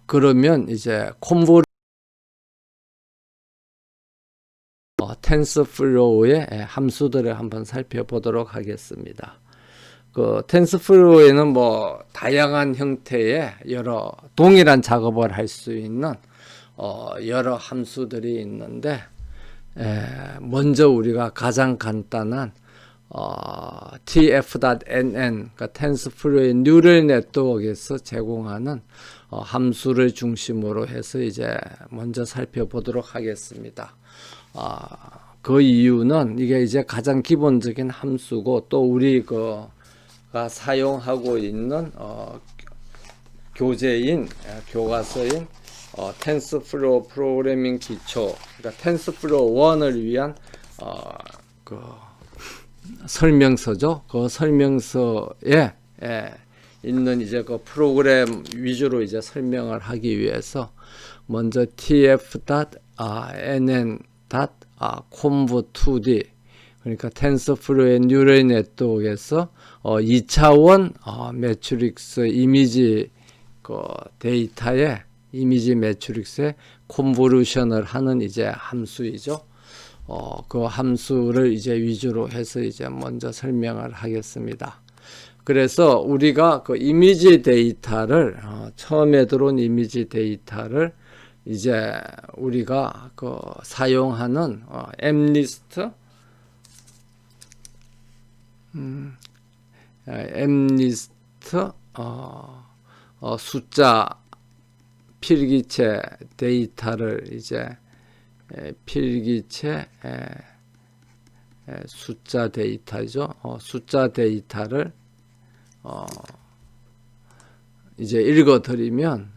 그러면 이제 텐서플로우의 함수들을 한번 살펴보도록 하겠습니다. 그 텐서플로우에는 뭐 다양한 형태의 여러 동일한 작업을 할 수 있는 여러 함수들이 있는데, 먼저 우리가 가장 간단한 tf.nn, 그러니까 텐서플로우의 뉴럴 네트워크에서 제공하는 함수를 중심으로 해서 이제 먼저 살펴보도록 하겠습니다. 그 이유는 이게 이제 가장 기본적인 함수고, 또 우리가 사용하고 있는 교과서인 텐서플로우 프로그래밍 기초, 그러니까 텐서플로우 1을 위한 그 설명서죠. 그 설명서에 있는 이제 그 프로그램 위주로 이제 설명을 하기 위해서 먼저 tf.nn.conv2d, 그러니까 텐서플로우의 뉴럴 네트워크에서 2차원 매트릭스 이미지 그 데이터의 이미지 매트릭스에 콘볼루션을 하는 이제 함수이죠. 그 함수를 이제 위주로 해서 이제 먼저 설명을 하겠습니다. 그래서 우리가 그 이미지 데이터를 처음에 들어온 이미지 데이터를 이제 우리가 그 사용하는 mlist 숫자 필기체 데이터를 이제 필기체 숫자 데이터죠. 숫자 데이터를 이제 읽어드리면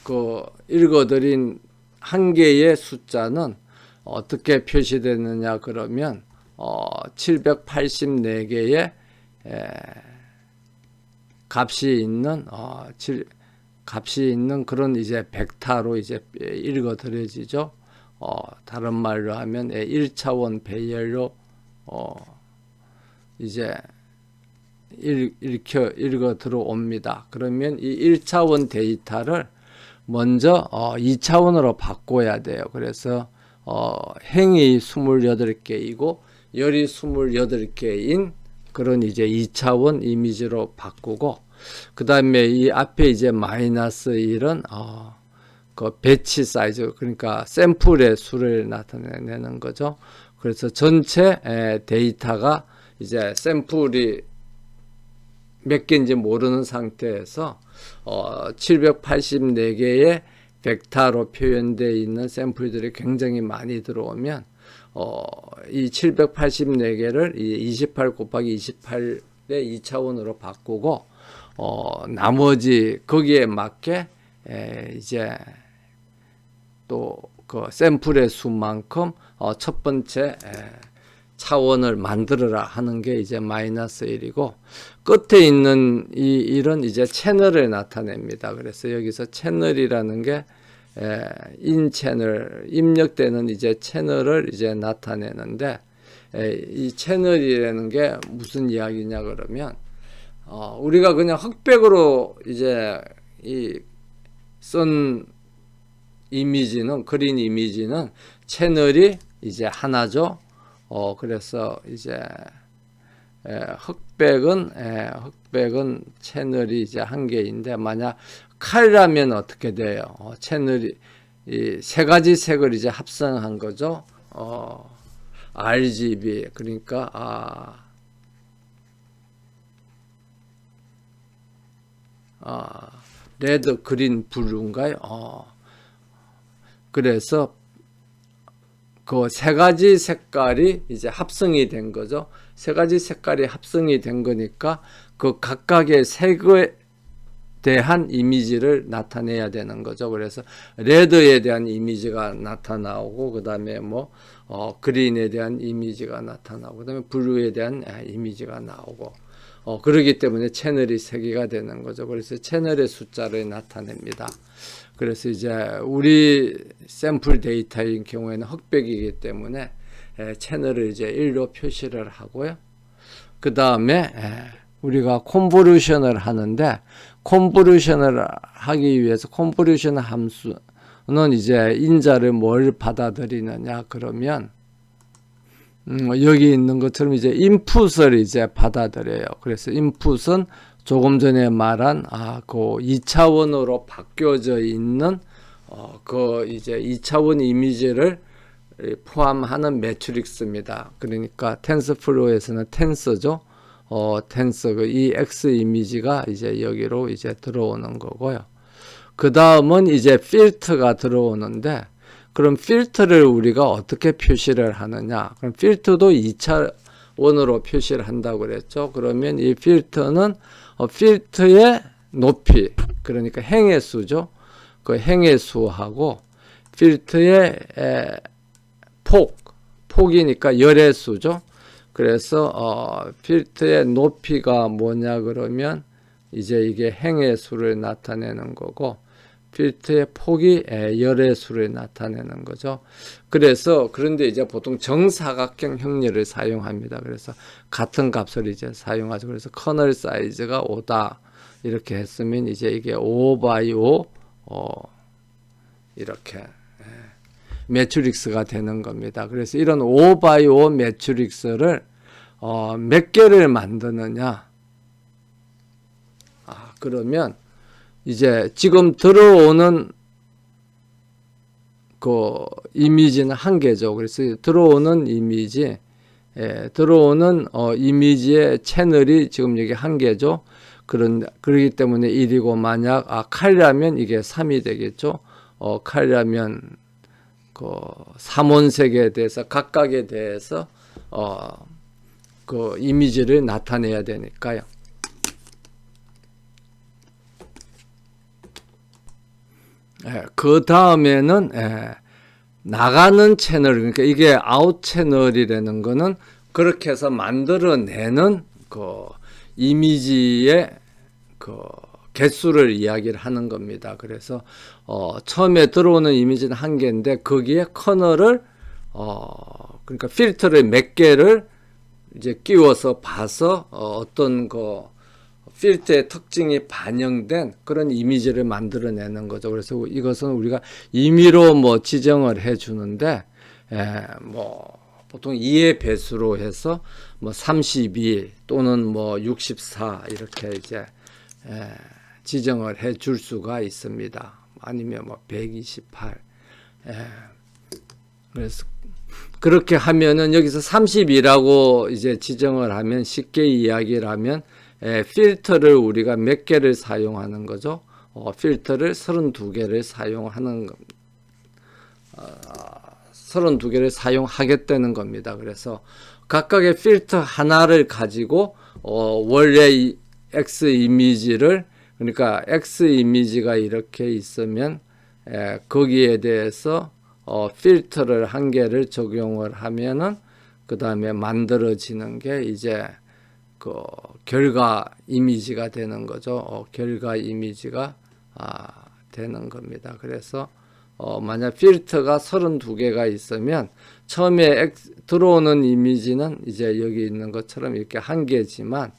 그 읽어드린 한 개의 숫자는 어떻게 표시되느냐 그러면 784개의 값이 있는 그런 이제 벡터로 이제 읽어드려지죠. 다른 말로 하면 1차원 배열로 이제 읽어 들어옵니다. 그러면 이 1차원 데이터를 먼저 2차원으로 바꿔야 돼요. 그래서 행이 28개이고 열이 28개인 그런 이제 2차원 이미지로 바꾸고, 그 다음에 이 앞에 이제 -1은 그 배치 사이즈, 그러니까 샘플의 수를 나타내는 거죠. 그래서 전체 데이터가 이제 샘플이 몇 개인지 모르는 상태에서 784개의 벡터로 표현되어 있는 샘플들이 굉장히 많이 들어오면 이 784개를 28 곱하기 28의 2차원으로 바꾸고 나머지 거기에 맞게 이제 또 그 샘플의 수만큼 첫 번째 차원을 만들어라 하는 게 이제 -1이고, 끝에 있는 이 일은 이제 채널을 나타냅니다. 그래서 여기서 채널이라는 게 인 채널, 입력되는 이제 채널을 이제 나타내는데, 이 채널이라는 게 무슨 이야기냐 그러면 우리가 그냥 흑백으로 이제 쓴 이미지는, 그린 이미지는 채널이 이제 하나죠. 그래서 이제 흑백은 채널이 이제 한 개인데, 만약 칼라면 어떻게 돼요? 채널이 이 세 가지 색을 이제 합성한 거죠. RGB, 그러니까 레드, 그린, 블루인가요? 그래서 그 세 가지 색깔이 이제 합성이 된 거죠. 세 가지 색깔이 합성이 된 거니까 그 각각의 색에 대한 이미지를 나타내야 되는 거죠. 그래서 레드에 대한 이미지가 나타나오고, 그 다음에 뭐 그린에 대한 이미지가 나타나고, 그 다음에 블루에 대한 이미지가 나오고, 그러기 때문에 채널이 3개가 되는 거죠. 그래서 채널의 숫자를 나타냅니다. 그래서 이제 우리 샘플 데이터인 경우에는 흑백이기 때문에 채널을 이제 1로 표시를 하고요. 그 다음에 우리가 콘볼루션을 하는데, 콘볼루션을 하기 위해서 콘볼루션 함수는 이제 인자를 뭘 받아들이느냐 그러면 여기 있는 것처럼 이제 인풋을 이제 받아들여요. 그래서 인풋은 조금 전에 말한 그 2차원으로 바뀌어져 있는 그 이제 2차원 이미지를 포함하는 매트릭스입니다. 그러니까 텐서플로우에서는 텐서죠. 텐서 이 X 이미지가 이제 여기로 이제 들어오는 거고요. 그 다음은 이제 필터가 들어오는데, 그럼 필터를 우리가 어떻게 표시를 하느냐? 그럼 필터도 2차원으로 표시를 한다고 그랬죠. 그러면 이 필터는 필터의 높이, 그러니까 행의 수죠. 그 행의 수하고 필터의 폭이니까 열의 수죠. 그래서 필터의 높이가 뭐냐 그러면 이제 이게 행의 수를 나타내는 거고, 필터의 폭이 열의 수를 나타내는 거죠. 그래서 그런데 이제 보통 정사각형 형리를 사용합니다. 그래서 같은 값을 이제 사용하죠. 그래서 커널 사이즈가 5다 이렇게 했으면 이제 이게 5x5 이렇게 매트릭스가 되는 겁니다. 그래서 이런 5x5 매트릭스를 몇 개를 만드느냐? 그러면 이제 지금 들어오는 그 이미지는 한 개죠. 그래서 들어오는 이미지, 들어오는 이미지의 채널이 지금 여기 한 개죠. 그러기 때문에 1이고, 만약 칼이라면 이게 3이 되겠죠. 칼이라면 그 3원색에 대해서 각각에 대해서 그 이미지를 나타내야 되니까요. 그 다음에는 나가는 채널, 그러니까 이게 아웃 채널이라는 거는 그렇게 해서 만들어내는 그 이미지의 그 개수를 이야기를 하는 겁니다. 그래서 처음에 들어오는 이미지는 한 개인데 거기에 커널을 그러니까 필터를 몇 개를 이제 끼워서 봐서 어떤 그 필터의 특징이 반영된 그런 이미지를 만들어내는 거죠. 그래서 이것은 우리가 임의로 뭐 지정을 해 주는데, 뭐 보통 2의 배수로 해서 뭐 32 또는 뭐 64 이렇게 이제 지정을 해 줄 수가 있습니다. 아니면 뭐 128. 그래서 그렇게 하면은 여기서 32라고 이제 지정을 하면, 쉽게 이야기를 하면 필터를 우리가 몇 개를 사용하는 거죠? 필터를 32개를 사용하는 32개를 사용하겠다는 겁니다. 그래서 각각의 필터 하나를 가지고 원래 X 이미지를, 그러니까 X 이미지가 이렇게 있으면 거기에 대해서 필터를 한 개를 적용을 하면은 그 다음에 만들어지는 게 이제 그 결과 이미지가 되는 거죠. 결과 이미지가 되는 겁니다. 그래서 만약 필터가 32개가 있으면 처음에 들어오는 이미지는 이제 여기 있는 것처럼 이렇게 한 개지만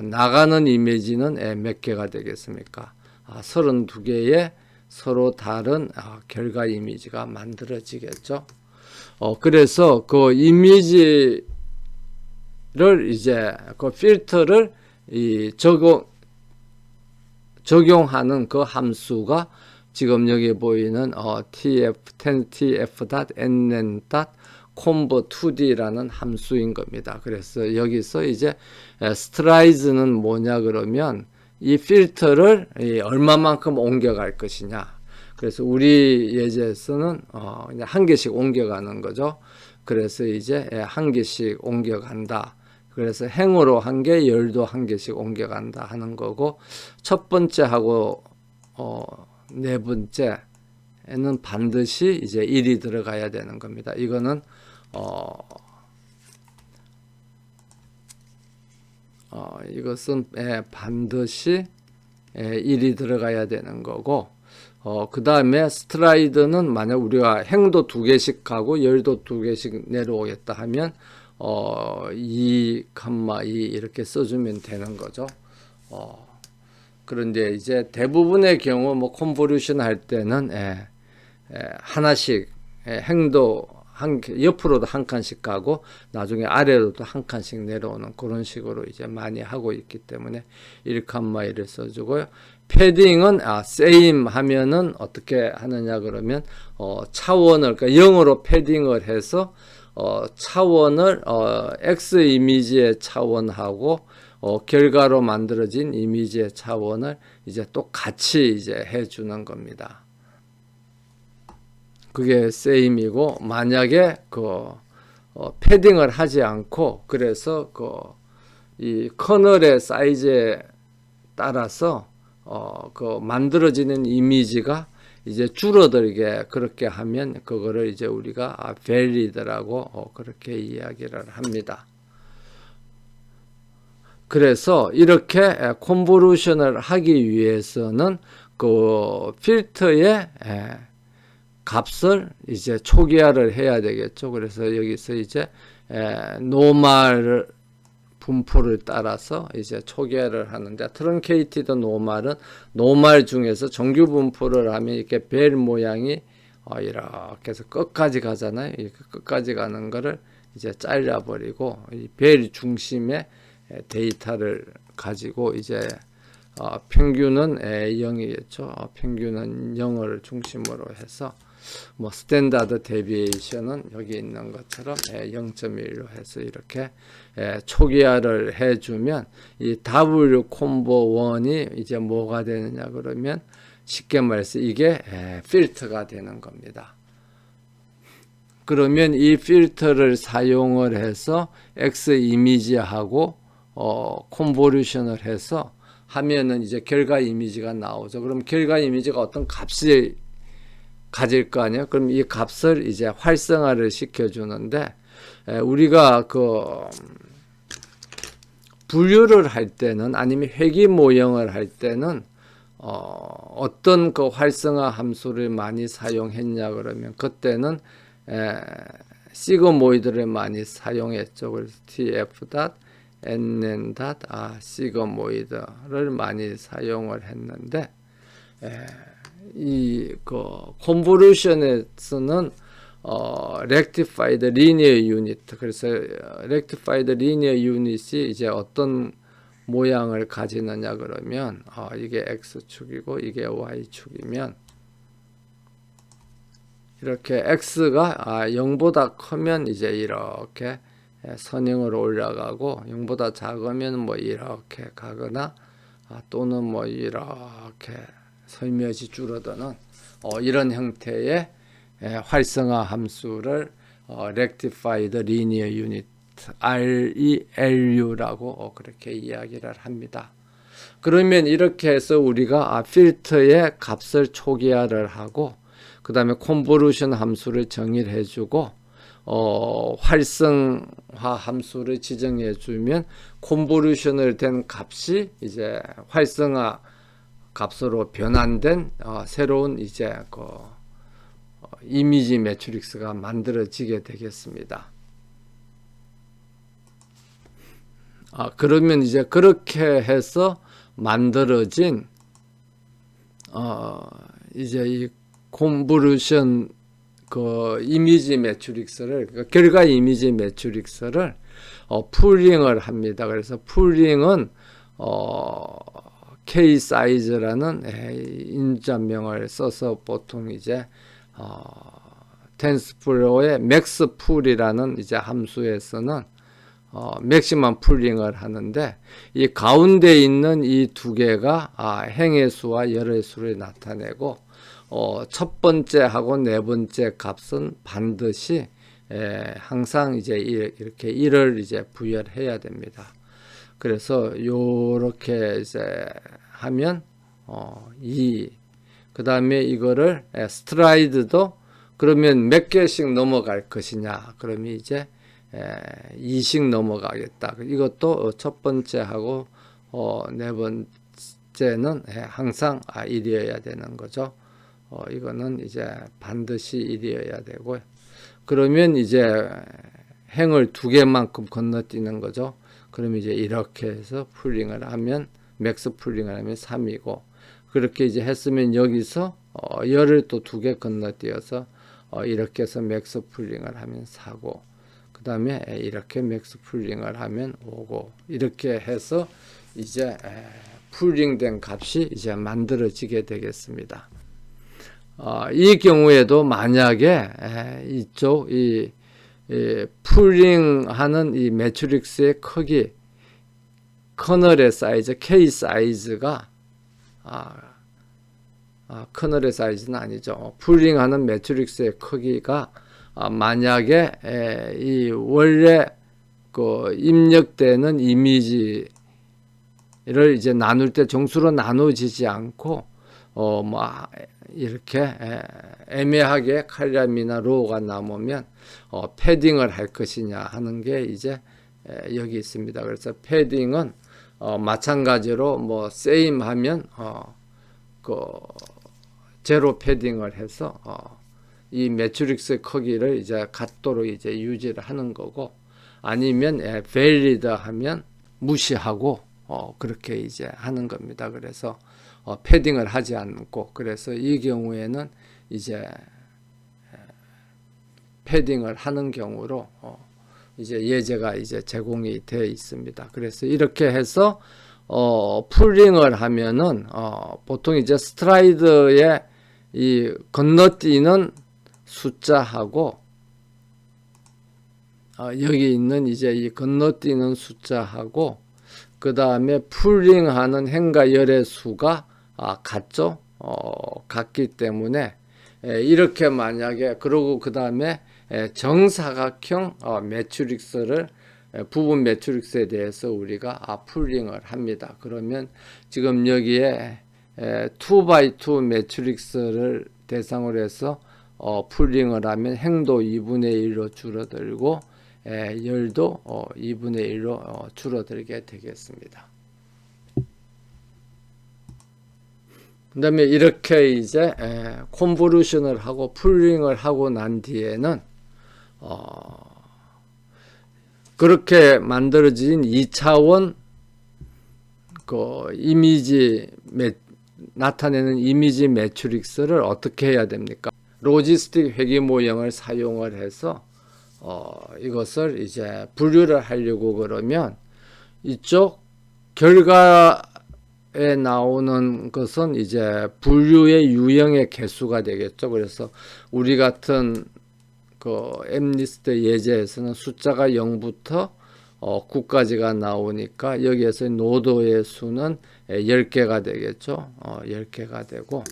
나가는 이미지는 몇 개가 되겠습니까? 32개의 서로 다른 결과 이미지가 만들어지겠죠. 그래서 그 이미지를 이제 그 필터를 적용하는 그 함수가 지금 여기 보이는 tf10tf.nn.conv2d라는 함수인 겁니다. 그래서 여기서 이제 스트라이즈는 뭐냐 그러면 이 필터를 얼마만큼 옮겨갈 것이냐. 그래서 우리 예제에서는 그냥 한 개씩 옮겨가는 거죠. 그래서 이제 한 개씩 옮겨간다. 그래서 행으로 한 개, 열도 한 개씩 옮겨간다 하는 거고, 첫 번째하고 네 번째는 반드시 이제 1이 들어가야 되는 겁니다. 이거는 이것은 반드시 1이 들어가야 되는 거고, 그 다음에 스트라이드는 만약 우리가 행도 2개씩 가고 열도 2개씩 내려오겠다 하면 2, 2 이렇게 써주면 되는 거죠. 그런데 이제 대부분의 경우 뭐 컨보루션 할 때는 하나씩 행도 옆으로도 한 칸씩 가고 나중에 아래로도 한 칸씩 내려오는 그런 식으로 이제 많이 하고 있기 때문에 1, 1을 써주고요. 패딩은 same 하면은 어떻게 하느냐 그러면 차원을 그러니까 0으로 패딩을 해서 차원을 X 이미지의 차원하고 결과로 만들어진 이미지의 차원을 이제 똑같이 이제 해주는 겁니다. 그게 same이고 만약에 패딩을 하지 않고 그래서 이 커널의 사이즈에 따라서 만들어지는 이미지가 이제 줄어들게 그렇게 하면 그거를 이제 우리가 varied라고 그렇게 이야기를 합니다. 그래서 이렇게 컨보루션을 하기 위해서는 그 필터의 값을 이제 초기화를 해야 되겠죠. 그래서 여기서 이제 노멀 분포를 따라서 이제 초기화를 하는데 트렁케이티드 노멀은 노멀 중에서 정규 분포를 하면 이렇게 벨 모양이 이렇게 해서 끝까지 가잖아요. 이렇게 끝까지 가는 거를 이제 잘라버리고 이 벨 중심의 데이터를 가지고 이제 평균은 0이겠죠. 평균은 0을 중심으로 해서 뭐 스탠다드 데비에이션은 여기 있는 것처럼 0.1로 해서 이렇게 초기화를 해주면 이 W 콤보 1이 이제 뭐가 되느냐 그러면 쉽게 말해서 이게 필터가 되는 겁니다. 그러면 이 필터를 사용을 해서 X 이미지하고 컨보루션을 해서 하면은 이제 결과 이미지가 나오죠. 그럼 결과 이미지가 어떤 값을 가질 거 아니에요. 그럼 이 값을 이제 활성화를 시켜주는데 우리가 분류를 할 때는 아니면 회귀 모형을 할 때는 어떤 그 활성화 함수를 많이 사용했냐 그러면 그때는 시그모이드를 많이 사용했죠. 그래서 tf.nn. 시그모이드를 많이 사용을 했는데 이 컨보루션에서는 rectified linear unit 그래서 rectified linear unit이 이제 어떤 모양을 가지느냐 그러면 이게 x축이고 이게 y축이면 이렇게 x가 0보다 크면 이제 이렇게 선형으로 올라가고 0보다 작으면 뭐 이렇게 가거나 또는 뭐 이렇게 살며시 줄어드는 이런 형태의 활성화 함수를 rectified linear unit ReLU라고 그렇게 이야기를 합니다. 그러면 이렇게 해서 우리가 필터의 값을 초기화를 하고 그 다음에 컨보루션 함수를 정의를 해주고 활성화 함수를 지정해 주면 컨보루션을 된 값이 이제 활성화 값으로 변환된 새로운 이제 이미지 매트릭스가 만들어지게 되겠습니다. 그러면 이제 그렇게 해서 만들어진 이제 이 컨보루션 이미지 매트릭스를 그러니까 결과 이미지 매트릭스를 풀링을 합니다. 그래서 풀링은 K 사이즈라는 인자명을 써서 보통 이제 텐스플로우의 맥스 풀이라는 이제 함수에서는 맥시멈 풀링을 하는데 이 가운데 있는 이 두 개가 행의 수와 열의 수를 나타내고 첫 번째하고 네 번째 값은 반드시 항상 이제 이렇게 1을 이제 부여해야 됩니다. 그래서 요렇게 이제 하면 2 그다음에 이거를 스트라이드도 그러면 몇 개씩 넘어갈 것이냐 그러면 이제 2씩 넘어가겠다. 이것도 첫 번째하고 네 번째는 항상 1이어야 되는 거죠. 이거는 이제 반드시 1이어야 되고 그러면 이제 행을 두 개만큼 건너뛰는 거죠. 그럼 이제 이렇게 해서 풀링을 하면 맥스 풀링을 하면 3이고 그렇게 이제 했으면 여기서 열을 또 두 개 건너뛰어서 이렇게 해서 맥스 풀링을 하면 4고 그 다음에 이렇게 맥스 풀링을 하면 5고 이렇게 해서 이제 풀링된 값이 이제 만들어지게 되겠습니다. 이 경우에도 만약에 이쪽 이 풀링하는 이 매트릭스의 크기 커널의 사이즈 K 사이즈가 커널의 사이즈는 아니죠. 풀링하는 매트릭스의 크기가 만약에 이 원래 그 입력되는 이미지를 이제 나눌 때 정수로 나누어지지 않고 뭐 이렇게 애매하게 칼럼이나 로우가 남으면 패딩을 할 것이냐 하는 게 이제 여기 있습니다. 그래서 패딩은 마찬가지로 뭐 세임 하면 그 제로 패딩을 해서 이 매트릭스 크기를 이제 같도록 이제 유지를 하는 거고 아니면 valid 하면 무시하고 그렇게 이제 하는 겁니다. 그래서 패딩을 하지 않고 그래서 이 경우에는 이제 패딩을 하는 경우로 이제 예제가 이제 제공이 되어 있습니다. 그래서 이렇게 해서 풀링을 하면은 보통 이제 스트라이드에 이 건너뛰는 숫자하고 여기 있는 이제 이 건너뛰는 숫자하고 그 다음에 풀링하는 행과 열의 수가 같죠? 같기 때문에 이렇게 만약에 그러고 그 다음에 정사각형 매트릭스를 부분 매트릭스에 대해서 우리가 풀링을 합니다. 그러면 지금 여기에 2x2 매트릭스를 대상으로 해서 풀링을 하면 행도 2분의 1로 줄어들고 열도 2분의 1로 줄어들게 되겠습니다. 그 다음에 이렇게 이제 콘볼루션을 하고 풀링을 하고 난 뒤에는 그렇게 만들어진 2차원 그 이미지 나타내는 이미지 매트릭스를 어떻게 해야 됩니까? 로지스틱 회귀 모형을 사용을 해서 이것을 이제 분류를 하려고 그러면 이쪽 결과에 나오는 것은 이제 분류의 유형의 개수가 되겠죠. 그래서 우리 같은 그 엠리스트 예제에서는 숫자가 0부터 9까지가 나오니까 여기에서 노드의 수는 10개가 되겠죠. 10개가 되고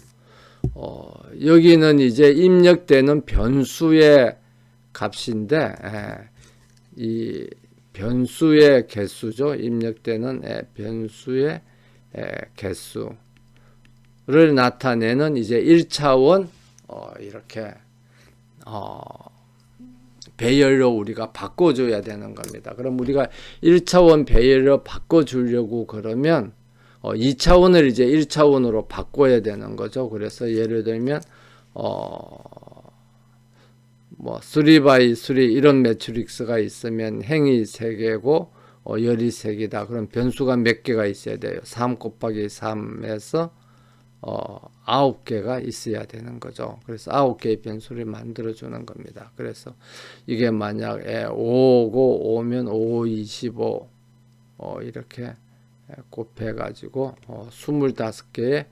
여기는 이제 입력되는 변수의 값인데 이 변수의 개수죠. 입력되는 변수의 개수를 나타내는 이제 1차원 이렇게 배열로 우리가 바꿔줘야 되는 겁니다. 그럼 우리가 1차원 배열로 바꿔주려고 그러면 2차원을 이제 1차원으로 바꿔야 되는 거죠. 그래서 예를 들면 뭐 3x3 이런 매트릭스가 있으면 행이 3개고 열이 3개다. 그럼 변수가 몇 개가 있어야 돼요? 3 곱하기 3에서 9개가 있어야 되는 거죠. 그래서 9개의 변수를 만들어주는 겁니다. 그래서 이게 만약에 5고 5면 5, 25 이렇게 곱해가지고 25개의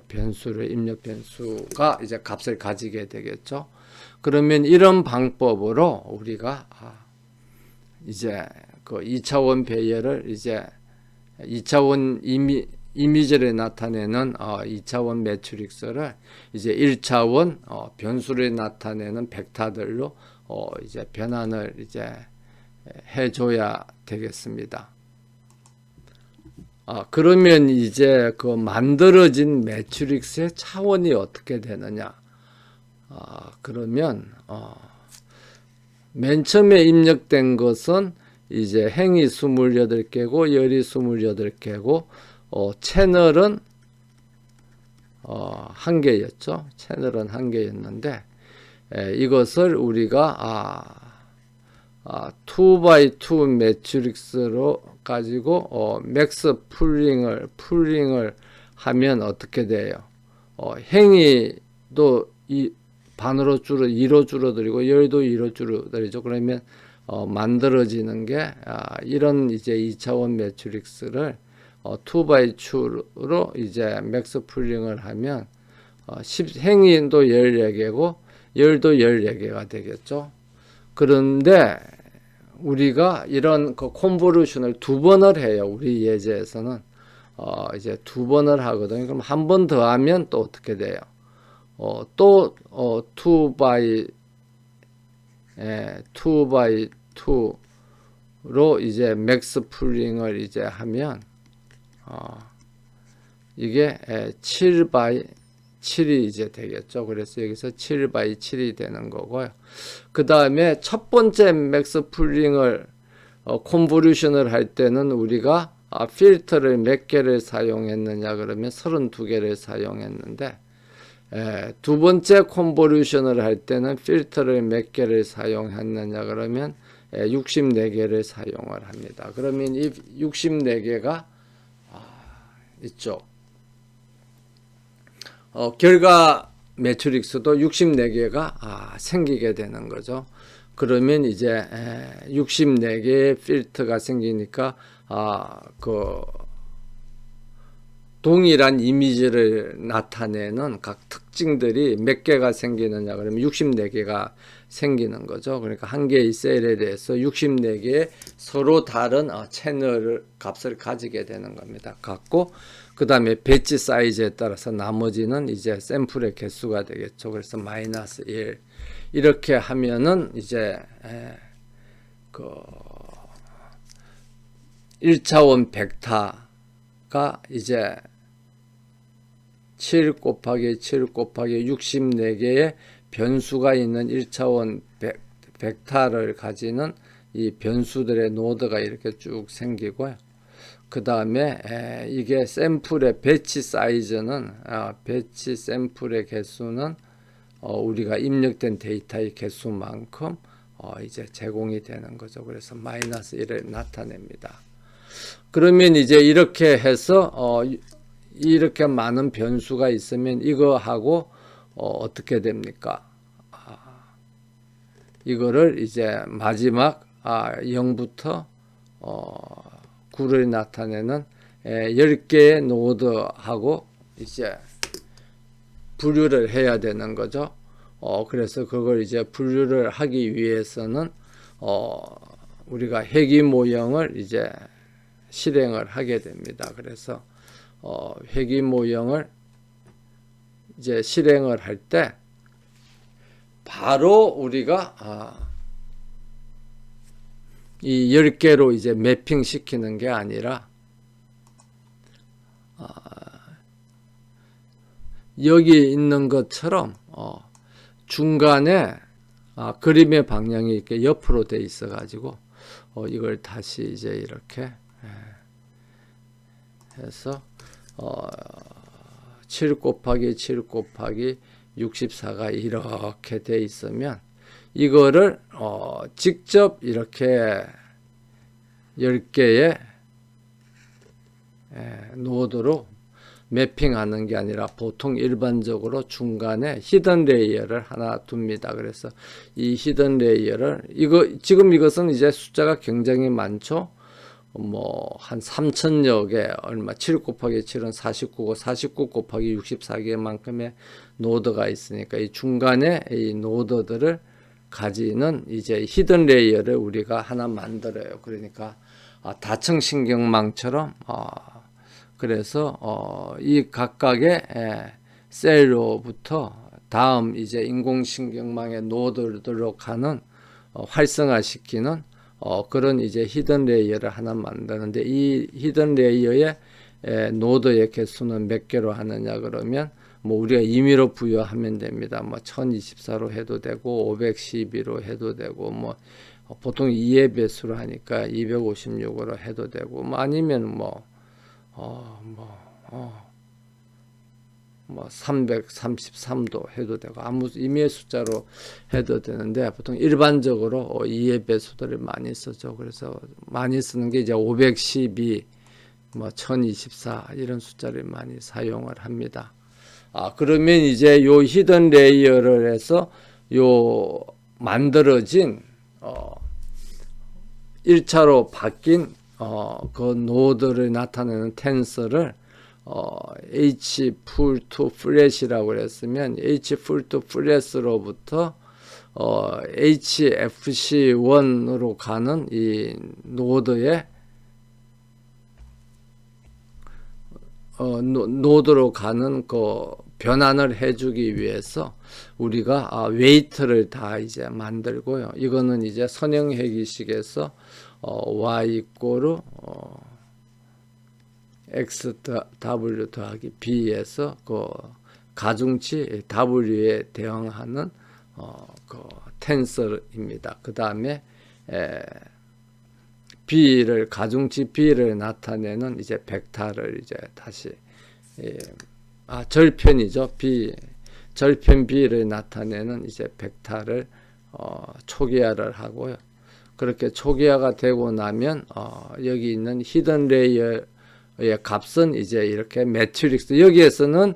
변수를 입력 변수가 이제 값을 가지게 되겠죠. 그러면 이런 방법으로 우리가 이제 그 2차원 배열을 이제 2차원 이미지를 나타내는 2차원 매트릭스를 이제 1차원 변수를 나타내는 벡터들로 이제 변환을 이제 해줘야 되겠습니다. 그러면 이제 그 만들어진 매트릭스의 차원이 어떻게 되느냐? 그러면 맨 처음에 입력된 것은 이제 행이 28개고 열이 28개고 채널은 1개였죠. 채널은 1개였는데 이것을 우리가 2x2 매트릭스로 가지고 맥스 풀링을 하면 어떻게 돼요? 행위도 반으로 2로 줄어들고 열도 2로 줄어들죠. 그러면 만들어지는 게 이런 이제 2차원 매트릭스를 2x2로 이제 맥스 풀링을 하면 행위도 14개고 열도 14개가 되겠죠. 그런데 우리가 이런 그 콘볼루션을 2번을 해요. 우리 예제에서는 이제 2번을 하거든요. 그럼 한 번 더 하면 또 어떻게 돼요? 또 2x2로 이제 맥스 풀링을 이제 하면 이게 7x7이 이제 되겠죠. 그래서 여기서 7x7이 되는 거고요. 그 다음에 첫 번째 맥스 풀링을 콘볼루션을 할 때는 우리가 필터를 몇 개를 사용했느냐 그러면 32개를 사용했는데 두 번째 콘볼루션을 할 때는 필터를 몇 개를 사용했느냐 그러면 64개를 사용을 합니다. 그러면 이 64개가 이쪽 결과 매트릭스도 64개가 생기게 되는 거죠. 그러면 이제 64개의 필터가 생기니까 그 동일한 이미지를 나타내는 각 특징들이 몇 개가 생기느냐 그러면 64개가 생기는 거죠. 그러니까 한 개의 셀에 대해서 64개의 서로 다른 채널 값을 가지게 되는 겁니다. 갖고 그 다음에 배치 사이즈에 따라서 나머지는 이제 샘플의 개수가 되겠죠. 그래서 -1 이렇게 하면은 이제 그 1차원 벡터가 이제 7 곱하기 7 곱하기 64개의 변수가 있는 1차원 벡터를 가지는 이 변수들의 노드가 이렇게 쭉 생기고요. 그 다음에 이게 샘플의 배치 사이즈는 배치 샘플의 개수는 우리가 입력된 데이터의 개수만큼 이제 제공이 되는 거죠. 그래서 -1을 나타냅니다. 그러면 이제 이렇게 해서 이렇게 많은 변수가 있으면 이거하고 어떻게 됩니까? 이거를 이제 마지막 0부터 9를 나타내는 10개의 노드하고 이제 분류를 해야 되는 거죠. 그래서 그걸 이제 분류를 하기 위해서는 우리가 회귀 모형을 이제 실행을 하게 됩니다. 그래서 회귀 모형을 이제 실행을 할 때 바로 우리가 이 10개로 이제 매핑 시키는 게 아니라 여기 있는 것처럼 중간에 그림의 방향이 이렇게 옆으로 돼 있어 가지고 이걸 다시 이제 이렇게 해서 7 곱하기 7 곱하기 64가 이렇게 돼 있으면 이거를 직접 이렇게 10개의 노드로 매핑하는 게 아니라 보통 일반적으로 중간에 히든 레이어를 하나 둡니다. 그래서 이 히든 레이어를 지금 이것은 이제 숫자가 굉장히 많죠. 뭐 한 3,000여 개 얼마 7 곱하기 7은 49고 49 곱하기 64개만큼의 노드가 있으니까 이 중간에 이 노드들을 가지는 이제 히든 레이어를 우리가 하나 만들어요. 그러니까 다층신경망처럼 그래서 이 각각의 셀로부터 다음 이제 인공신경망의 노드들로 가는 활성화시키는 그런 이제 히든 레이어를 하나 만드는데 이 히든 레이어의 노드의 개수는 몇 개로 하느냐 그러면 뭐 우리가 임의로 부여하면 됩니다. 뭐 1024로 해도 되고 512로 해도 되고 뭐 보통 2의 배수로 하니까 256으로 해도 되고 뭐 아니면 뭐 뭐 333도 해도 되고 아무 임의의 숫자로 해도 되는데 보통 일반적으로 2의 배수들을 많이 쓰죠. 그래서 많이 쓰는 게 이제 512, 뭐 1024 이런 숫자를 많이 사용을 합니다. 그러면 이제 요 히든 레이어를 해서 요 만들어진 1차로 바뀐 그 노드를 나타내는 텐서를 H full to flash이라고 했으면 H full to flash로부터 HFC1으로 가는 이 노드의 노드로 가는 그 변환을 해주기 위해서 우리가 웨이트를 다 이제 만들고요. 이거는 이제 선형회기식에서 y 이꼬르 x w 더하기 b에서 그 가중치 w에 대응하는 그 텐서입니다. 그 다음에 b를 가중치 b를 나타내는 이제 벡터를 이제 다시 절편이죠. 절편 b를 나타내는 이제 벡터를 초기화를 하고요. 그렇게 초기화가 되고 나면 여기 있는 히든 레이어의 값은 이제 이렇게 매트릭스, 여기에서는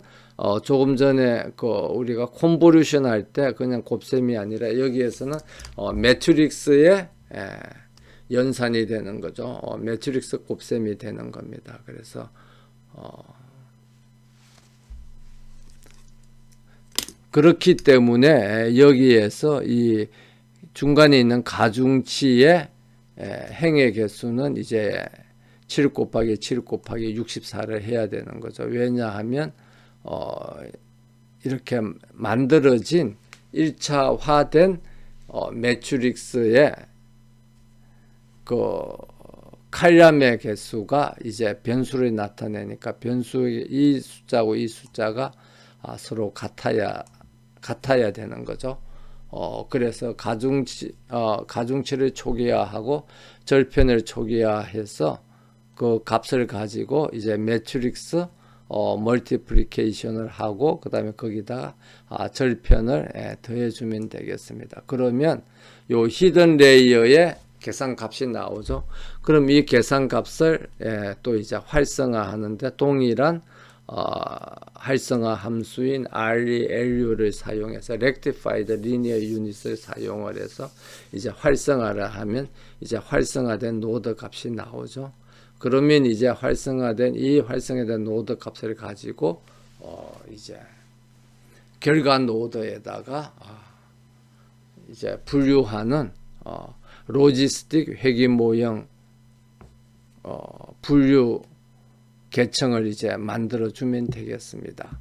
조금 전에 그 우리가 콘볼루션 할 때 그냥 곱셈이 아니라 여기에서는 매트릭스의 연산이 되는 거죠. 매트릭스 곱셈이 되는 겁니다. 그래서 그렇기 때문에 여기에서 이 중간에 있는 가중치의 행의 개수는 이제 7 곱하기 7 곱하기 64를 해야 되는 거죠. 왜냐하면 이렇게 만들어진 1차화된 매트릭스의 그 칼륨의 개수가 이제 변수를 나타내니까 변수의 이 숫자고 이 숫자가 서로 같아야 되는 거죠. 그래서 가중치를 초기화하고 절편을 초기화해서 그 값을 가지고 이제 매트릭스 멀티플리케이션을 하고 그 다음에 거기다가 절편을 더해주면 되겠습니다. 그러면 요 히든 레이어의 계산값이 나오죠. 그럼 이 계산값을 또 이제 활성화하는데 동일한 활성화 함수인 ReLU를 사용해서 Rectified Linear Unit을 사용을 해서 이제 활성화를 하면 이제 활성화된 노드 값이 나오죠. 그러면 이제 활성화된 노드 값을 가지고 이제 결과 노드에다가 이제 분류하는 로지스틱 회귀 모형 분류 계층을 이제 만들어 주면 되겠습니다.